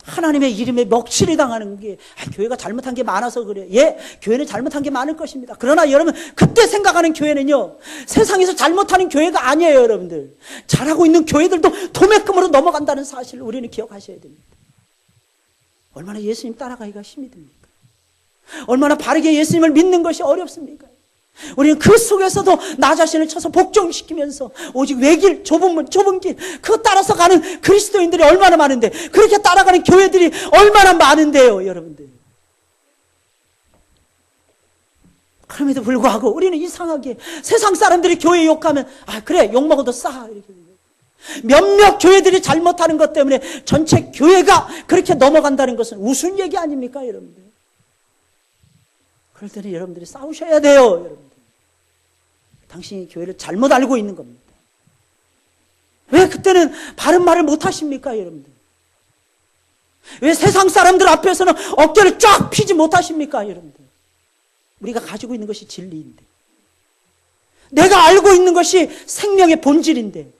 하나님의 이름에 먹칠을 당하는 게 교회가 잘못한 게 많아서 그래요. 예, 교회는 잘못한 게 많을 것입니다. 그러나 여러분 그때 생각하는 교회는요 세상에서 잘못하는 교회가 아니에요. 여러분들 잘하고 있는 교회들도 도매금으로 넘어간다는 사실을 우리는 기억하셔야 됩니다. 얼마나 예수님 따라가기가 힘이 듭니까? 얼마나 바르게 예수님을 믿는 것이 어렵습니까? 우리는 그 속에서도 나 자신을 쳐서 복종시키면서 오직 외길 좁은 길 그거 따라서 가는 그리스도인들이 얼마나 많은데 그렇게 따라가는 교회들이 얼마나 많은데요. 여러분들 그럼에도 불구하고 우리는 이상하게 세상 사람들이 교회 욕하면 그래 욕먹어도 싸 이렇게 몇몇 교회들이 잘못하는 것 때문에 전체 교회가 그렇게 넘어간다는 것은 우스운 얘기 아닙니까 여러분들? 그럴 때는 여러분들이 싸우셔야 돼요. 여러분들 당신이 교회를 잘못 알고 있는 겁니다. 왜 그때는 바른 말을 못 하십니까 여러분들? 왜 세상 사람들 앞에서는 어깨를 쫙 펴지 못하십니까 여러분들? 우리가 가지고 있는 것이 진리인데 내가 알고 있는 것이 생명의 본질인데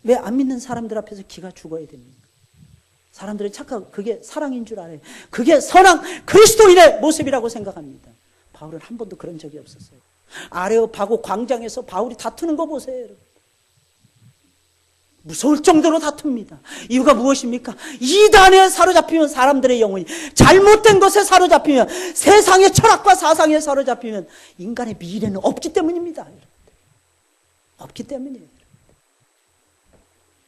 왜 안 믿는 사람들 앞에서 기가 죽어야 됩니까? 사람들이 착각, 그게 사랑인 줄 알아요. 그게 선한 그리스도인의 모습이라고 생각합니다. 바울은 한 번도 그런 적이 없었어요. 아레오파고 광장에서 바울이 다투는 거 보세요. 여러분. 무서울 정도로 다툽니다. 이유가 무엇입니까? 이단에 사로잡히면 사람들의 영혼이 잘못된 것에 사로잡히면 세상의 철학과 사상에 사로잡히면 인간의 미래는 없기 때문입니다. 여러분. 없기 때문이에요.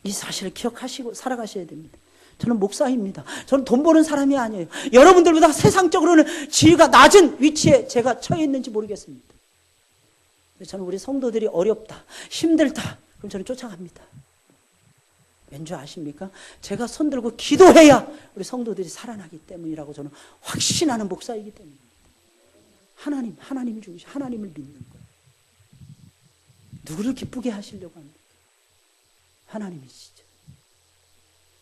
이 사실을 기억하시고 살아가셔야 됩니다. 저는 목사입니다. 저는 돈 버는 사람이 아니에요. 여러분들보다 세상적으로는 지위가 낮은 위치에 제가 처해 있는지 모르겠습니다. 저는 우리 성도들이 어렵다, 힘들다, 그럼 저는 쫓아갑니다. 왠지 아십니까? 제가 손들고 기도해야 우리 성도들이 살아나기 때문이라고 저는 확신하는 목사이기 때문입니다. 하나님 중심, 하나님을 믿는 거예요. 누구를 기쁘게 하시려고 합니까? 하나님이시죠.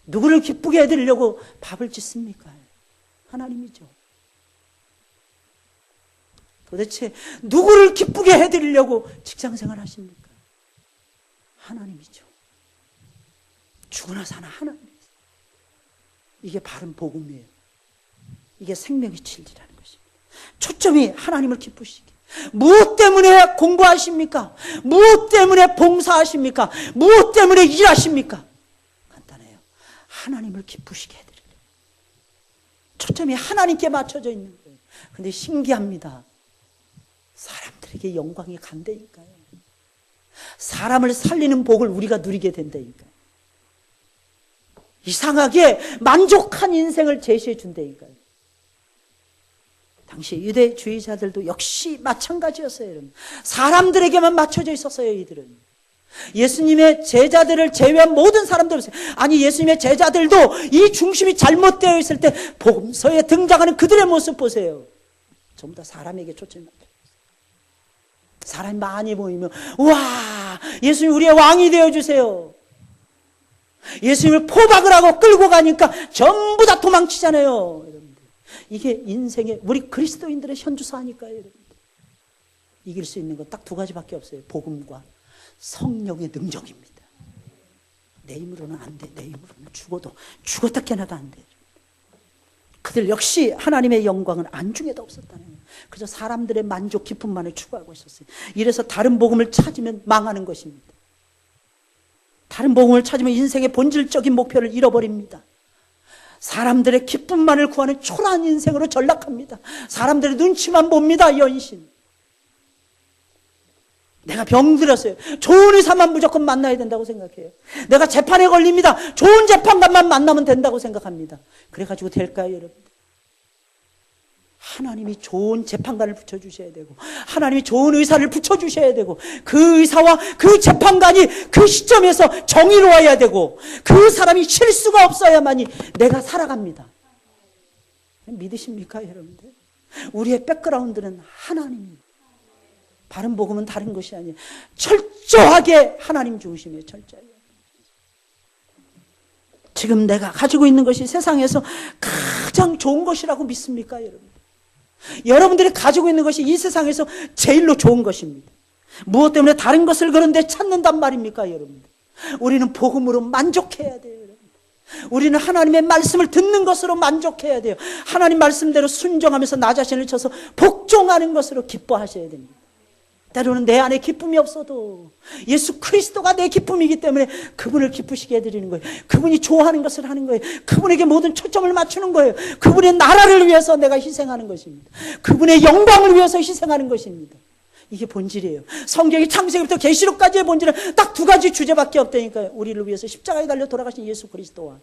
누구를 기쁘게 해드리려고 밥을 짓습니까? 하나님이죠. 도대체 누구를 기쁘게 해드리려고 직장생활 하십니까? 하나님이죠. 죽으나 사나 하나님이죠. 이게 바른 복음이에요. 이게 생명의 진리라는 것입니다. 초점이 하나님을 기쁘시게. 무엇 때문에 공부하십니까? 무엇 때문에 봉사하십니까? 무엇 때문에 일하십니까? 간단해요. 하나님을 기쁘시게 해드려요. 초점이 하나님께 맞춰져 있는 거예요. 근데 신기합니다. 사람들에게 영광이 간다니까요. 사람을 살리는 복을 우리가 누리게 된다니까요. 이상하게 만족한 인생을 제시해 준다니까요. 당시 유대주의자들도 역시 마찬가지였어요. 여러분. 사람들에게만 맞춰져 있었어요. 이들은 예수님의 제자들을 제외한 모든 사람들, 아니 예수님의 제자들도 이 중심이 잘못되어 있을 때 복음서에 등장하는 그들의 모습 보세요. 전부 다 사람에게 초점이 맞춰 있어요. 사람이 많이 모이면 와 예수님 우리의 왕이 되어주세요. 예수님을 포박을 하고 끌고 가니까 전부 다 도망치잖아요. 이게 인생의 우리 그리스도인들의 현주사니까요. 여러분들. 이길 수 있는 건 딱 두 가지밖에 없어요. 복음과 성령의 능력입니다. 내 힘으로는 안 돼. 내 힘으로는 죽었다 깨나도 안 돼. 그들 역시 하나님의 영광은 안중에도 없었다는 거예요. 그저 사람들의 만족 기쁨만을 추구하고 있었어요. 이래서 다른 복음을 찾으면 망하는 것입니다. 다른 복음을 찾으면 인생의 본질적인 목표를 잃어버립니다. 사람들의 기쁨만을 구하는 초라한 인생으로 전락합니다. 사람들의 눈치만 봅니다. 연신. 내가 병들었어요. 좋은 의사만 무조건 만나야 된다고 생각해요. 내가 재판에 걸립니다. 좋은 재판관만 만나면 된다고 생각합니다. 그래가지고 될까요, 여러분? 하나님이 좋은 재판관을 붙여주셔야 되고 하나님이 좋은 의사를 붙여주셔야 되고 그 의사와 그 재판관이 그 시점에서 정의로워야 되고 그 사람이 실수가 없어야만이 내가 살아갑니다. 믿으십니까 여러분들? 우리의 백그라운드는 하나님입니다. 바른 복음은 다른 것이 아니에요. 철저하게 하나님 중심이에요. 철저하게. 지금 내가 가지고 있는 것이 세상에서 가장 좋은 것이라고 믿습니까, 여러분? 여러분들이 가지고 있는 것이 이 세상에서 제일로 좋은 것입니다. 무엇 때문에 다른 것을 그런데 찾는단 말입니까, 여러분? 우리는 복음으로 만족해야 돼요, 여러분. 우리는 하나님의 말씀을 듣는 것으로 만족해야 돼요. 하나님 말씀대로 순종하면서 나 자신을 쳐서 복종하는 것으로 기뻐하셔야 됩니다. 때로는 내 안에 기쁨이 없어도 예수 그리스도가 내 기쁨이기 때문에 그분을 기쁘시게 해드리는 거예요. 그분이 좋아하는 것을 하는 거예요. 그분에게 모든 초점을 맞추는 거예요. 그분의 나라를 위해서 내가 희생하는 것입니다. 그분의 영광을 위해서 희생하는 것입니다. 이게 본질이에요. 성경이 창세기부터 계시록까지의 본질은 딱 두 가지 주제밖에 없다니까요. 우리를 위해서 십자가에 달려 돌아가신 예수 그리스도와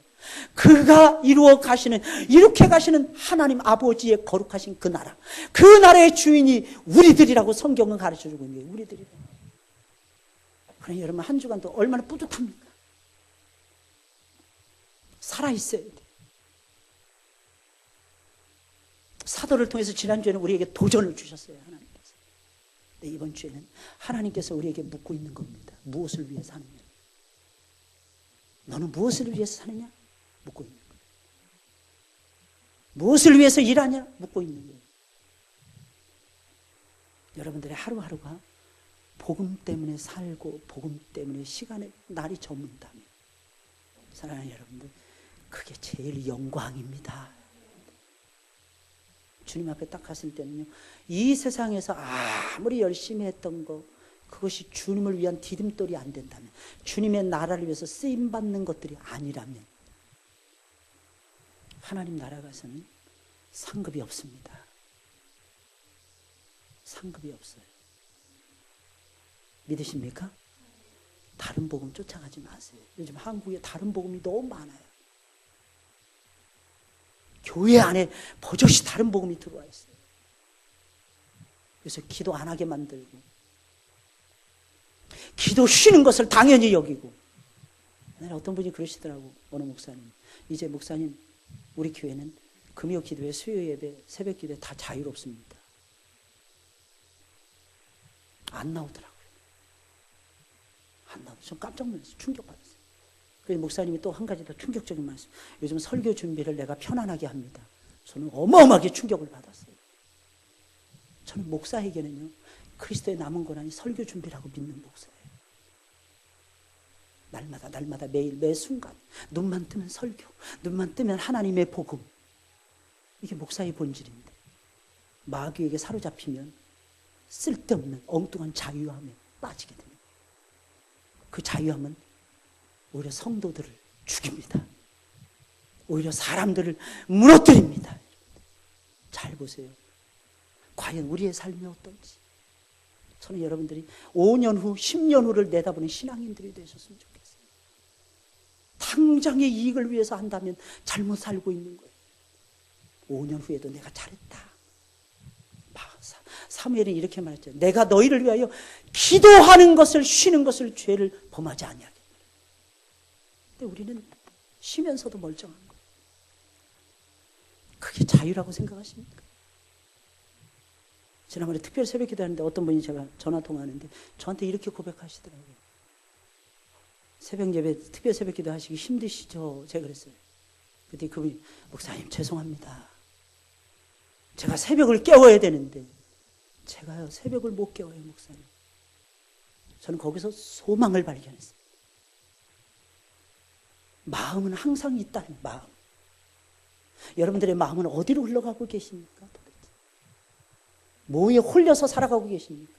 그가 이루어 가시는, 이렇게 가시는 하나님 아버지의 거룩하신 그 나라, 그 나라의 주인이 우리들이라고 성경은 가르쳐주고 있는 거예요. 우리들이라고. 그러니 여러분 한 주간도 얼마나 뿌듯합니까? 살아있어야 돼요. 사도를 통해서 지난주에는 우리에게 도전을 주셨어요. 하나님. 이번 주에는 하나님께서 우리에게 묻고 있는 겁니다. 무엇을 위해 사느냐? 너는 무엇을 위해서 사느냐? 묻고 있는 거예요. 무엇을 위해서 일하냐? 묻고 있는 거예요. 여러분들의 하루하루가 복음 때문에 살고 복음 때문에 시간에 날이 저문다면 사랑하는 여러분들, 그게 제일 영광입니다. 주님 앞에 딱 갔을 때는요, 이 세상에서 아무리 열심히 했던 거, 그것이 주님을 위한 디딤돌이 안 된다면, 주님의 나라를 위해서 쓰임받는 것들이 아니라면 하나님 나라 가서는 상급이 없습니다. 상급이 없어요. 믿으십니까? 다른 복음 쫓아가지 마세요. 요즘 한국에 다른 복음이 너무 많아요. 교회 안에 버젓이 다른 복음이 들어와 있어요. 그래서 기도 안 하게 만들고, 기도 쉬는 것을 당연히 여기고. 어떤 분이 그러시더라고, 어느 목사님. 이제 목사님, 우리 교회는 금요 기도회, 수요 예배, 새벽 기도회 다 자유롭습니다. 안 나오더라고요. 안 나오더라고요. 전 깜짝 놀랐어요. 충격받았어요. 그래서 목사님이 또 한 가지 더 충격적인 말씀. 요즘 설교 준비를 내가 편안하게 합니다. 저는 어마어마하게 충격을 받았어요. 저는 목사에게는요, 그리스도의 남은 고난이 설교 준비라고 믿는 목사예요. 날마다 매일 매 순간 눈만 뜨면 설교, 눈만 뜨면 하나님의 복음. 이게 목사의 본질인데 마귀에게 사로잡히면 쓸데없는 엉뚱한 자유함에 빠지게 됩니다. 그 자유함은 오히려 성도들을 죽입니다. 오히려 사람들을 무너뜨립니다. 잘 보세요. 과연 우리의 삶이 어떤지. 저는 여러분들이 5년 후, 10년 후를 내다보는 신앙인들이 되셨으면 좋겠어요. 당장의 이익을 위해서 한다면 잘못 살고 있는 거예요. 5년 후에도 내가 잘했다. 사무엘은 이렇게 말했죠. 내가 너희를 위하여 기도하는 것을, 쉬는 것을 죄를 범하지 아니하게. 근데 우리는 쉬면서도 멀쩡한 거예요. 그게 자유라고 생각하십니까? 지난번에 특별 새벽 기도하는데 어떤 분이 제가 전화 통화하는데 저한테 이렇게 고백하시더라고요. 새벽 예배, 특별 새벽 기도 하시기 힘드시죠? 제가 그랬어요. 그때 그분이, 목사님 죄송합니다. 제가 새벽을 깨워야 되는데 제가요 새벽을 못 깨워요, 목사님. 저는 거기서 소망을 발견했어요. 마음은 항상 있다는 마음. 여러분들의 마음은 어디로 흘러가고 계십니까? 도대체 뭐에 홀려서 살아가고 계십니까?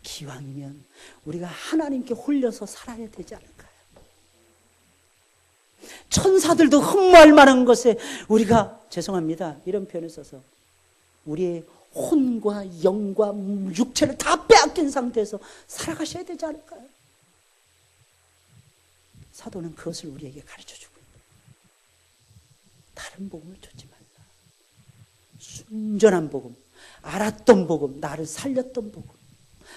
기왕이면 우리가 하나님께 홀려서 살아야 되지 않을까요? 천사들도 흠모할 만한 것에 우리가, 죄송합니다, 이런 표현을 써서 우리의 혼과 영과 육체를 다 빼앗긴 상태에서 살아가셔야 되지 않을까요? 사도는 그것을 우리에게 가르쳐주고 있는 거예요. 다른 복음을 쫓지 말라. 순전한 복음, 알았던 복음, 나를 살렸던 복음,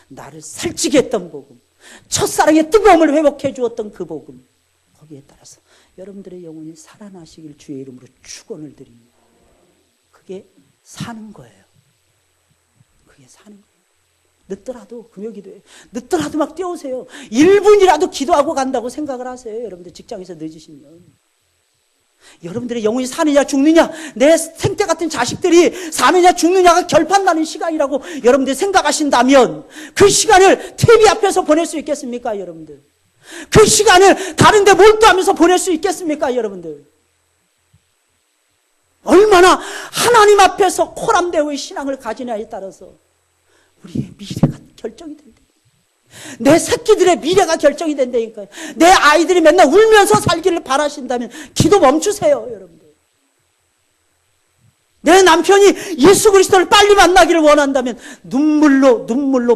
나를 살찌게 했던 복음, 첫사랑의 뜨거움을 회복해 주었던 그 복음, 거기에 따라서 여러분들의 영혼이 살아나시길 주의 이름으로 축원을 드립니다. 그게 사는 거예요. 그게 사는 거예요. 늦더라도 금요기도에 늦더라도 막 뛰어오세요. 1분이라도 기도하고 간다고 생각을 하세요. 여러분들 직장에서 늦으시면. 여러분들의 영혼이 사느냐 죽느냐, 내 생태 같은 자식들이 사느냐 죽느냐가 결판나는 시간이라고 여러분들이 생각하신다면 그 시간을 TV 앞에서 보낼 수 있겠습니까 여러분들? 그 시간을 다른 데 몰두하면서 보낼 수 있겠습니까 여러분들? 얼마나 하나님 앞에서 코람대오의 신앙을 가지냐에 따라서 우리의 미래가 결정이 된다. 내 새끼들의 미래가 결정이 된다니까요. 내 아이들이 맨날 울면서 살기를 바라신다면 기도 멈추세요 여러분들. 내 남편이 예수 그리스도를 빨리 만나기를 원한다면 눈물로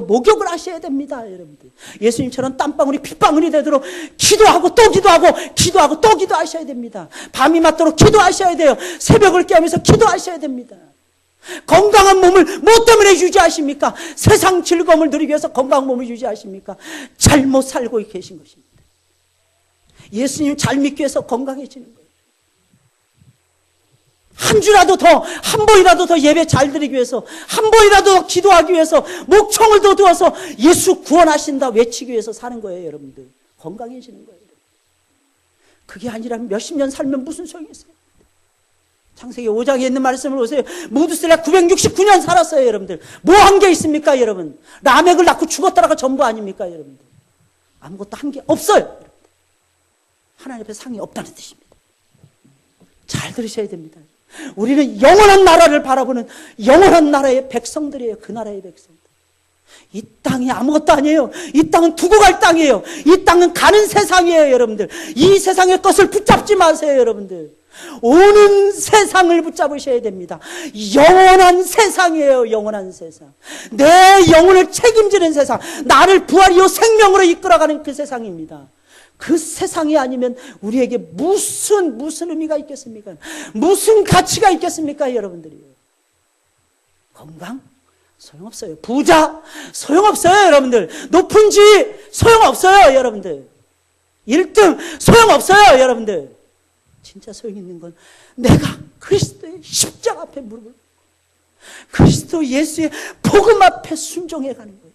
목욕을 하셔야 됩니다 여러분들. 예수님처럼 땀방울이 핏방울이 되도록 기도하고 또 기도하고 기도하고 또 기도하셔야 됩니다. 밤이 맞도록 기도하셔야 돼요. 새벽을 깨우면서 기도하셔야 됩니다. 건강한 몸을 뭐 때문에 유지하십니까? 세상 즐거움을 누리기 위해서 건강한 몸을 유지하십니까? 잘못 살고 계신 것입니다. 예수님 잘 믿기 위해서 건강해지는 거예요. 한 주라도 더, 한 번이라도 더 예배 잘 드리기 위해서, 한 번이라도 더 기도하기 위해서, 목청을 더 두어서 예수 구원하신다 외치기 위해서 사는 거예요 여러분들. 건강해지는 거예요. 그게 아니라면 몇십 년 살면 무슨 소용이 있어요? 창세기 5장에 있는 말씀을 보세요. 무드셀라 969년 살았어요 여러분들. 뭐 한 게 있습니까 여러분? 라멕을 낳고 죽었다라가 전부 아닙니까 여러분들? 아무것도 한 게 없어요 여러분들. 하나님 앞에 상이 없다는 뜻입니다. 잘 들으셔야 됩니다. 우리는 영원한 나라를 바라보는 영원한 나라의 백성들이에요. 그 나라의 백성들. 이 땅이 아무것도 아니에요. 이 땅은 두고 갈 땅이에요. 이 땅은 가는 세상이에요 여러분들. 이 세상의 것을 붙잡지 마세요 여러분들. 오는 세상을 붙잡으셔야 됩니다. 영원한 세상이에요. 영원한 세상. 내 영혼을 책임지는 세상, 나를 부활이요 생명으로 이끌어가는 그 세상입니다. 그 세상이 아니면 우리에게 무슨 의미가 있겠습니까? 무슨 가치가 있겠습니까 여러분들이요? 건강? 소용없어요. 부자? 소용없어요 여러분들. 높은 지위? 소용없어요 여러분들. 1등? 소용없어요 여러분들. 진짜 소용 있는 건 내가 그리스도의 십자가 앞에 무릎을 그리스도 예수의 복음 앞에 순종해 가는 거예요.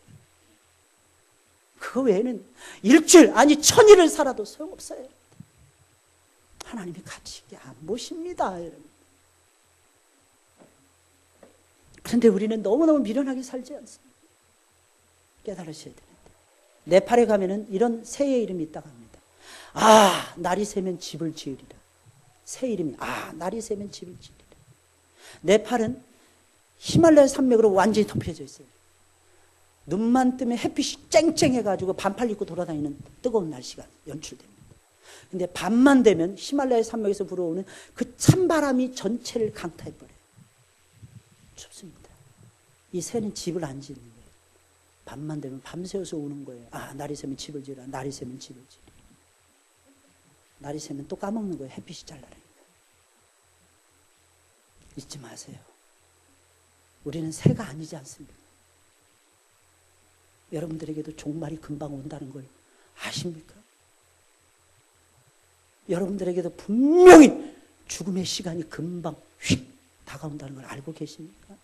그거 외에는 일주일 아니 1000일을 살아도 소용없어요. 하나님의 가치 있게 안 보십니다 여러분. 그런데 우리는 너무너무 미련하게 살지 않습니다. 깨달으셔야 됩니다. 네팔에 가면은 이런 새의 이름이 있다고 합니다. 아, 날이 새면 집을 지으리라. 새 이름이 날이 새면 집을 지으리라. 네팔은 히말라야 산맥으로 완전히 덮여져 있어요. 눈만 뜨면 햇빛이 쨍쨍해가지고 반팔 입고 돌아다니는 뜨거운 날씨가 연출됩니다. 근데 밤만 되면 히말라야 산맥에서 불어오는 그 찬바람이 전체를 강타해버려요. 춥습니다. 이 새는 집을 안 짓는 거예요. 밤만 되면 밤새워서 우는 거예요. 날이 새면 집을 지으라. 날이 새면 집을 지으라. 날이 새면 또 까먹는 거예요. 햇빛이 잘나니까. 잊지 마세요. 우리는 새가 아니지 않습니까? 여러분들에게도 종말이 금방 온다는 걸 아십니까? 여러분들에게도 분명히 죽음의 시간이 금방 휙 다가온다는 걸 알고 계십니까?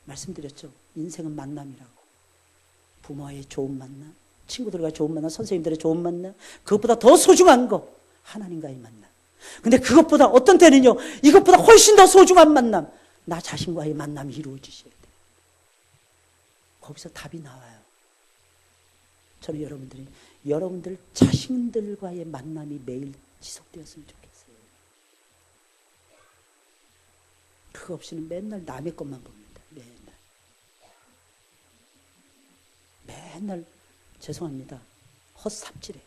말씀드렸죠. 인생은 만남이라고. 부모와의 좋은 만남, 친구들과 좋은 만남, 선생님들의 좋은 만남, 그것보다 더 소중한 거 하나님과의 만남. 근데 그것보다 어떤 때는요, 이것보다 훨씬 더 소중한 만남, 나 자신과의 만남이 이루어지셔야 돼요. 거기서 답이 나와요. 저는 여러분들 자신들과의 만남이 매일 지속되었으면 좋겠어요. 그거 없이는 맨날 남의 것만 봅니다. 맨날 죄송합니다. 헛삽질해요.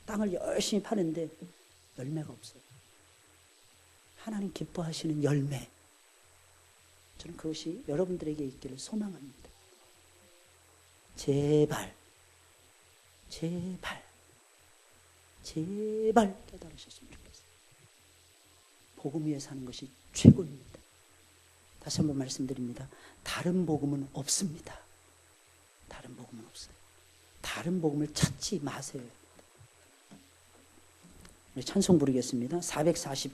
땅을 열심히 파는데 열매가 없어요. 하나님 기뻐하시는 열매. 저는 그것이 여러분들에게 있기를 소망합니다. 제발 깨달으셨으면 좋겠어요. 복음 위에 사는 것이 최고입니다. 다시 한번 말씀드립니다. 다른 복음은 없습니다. 다른 복음은 없어요. 다른 복음을 찾지 마세요. 우리 찬송 부르겠습니다. 447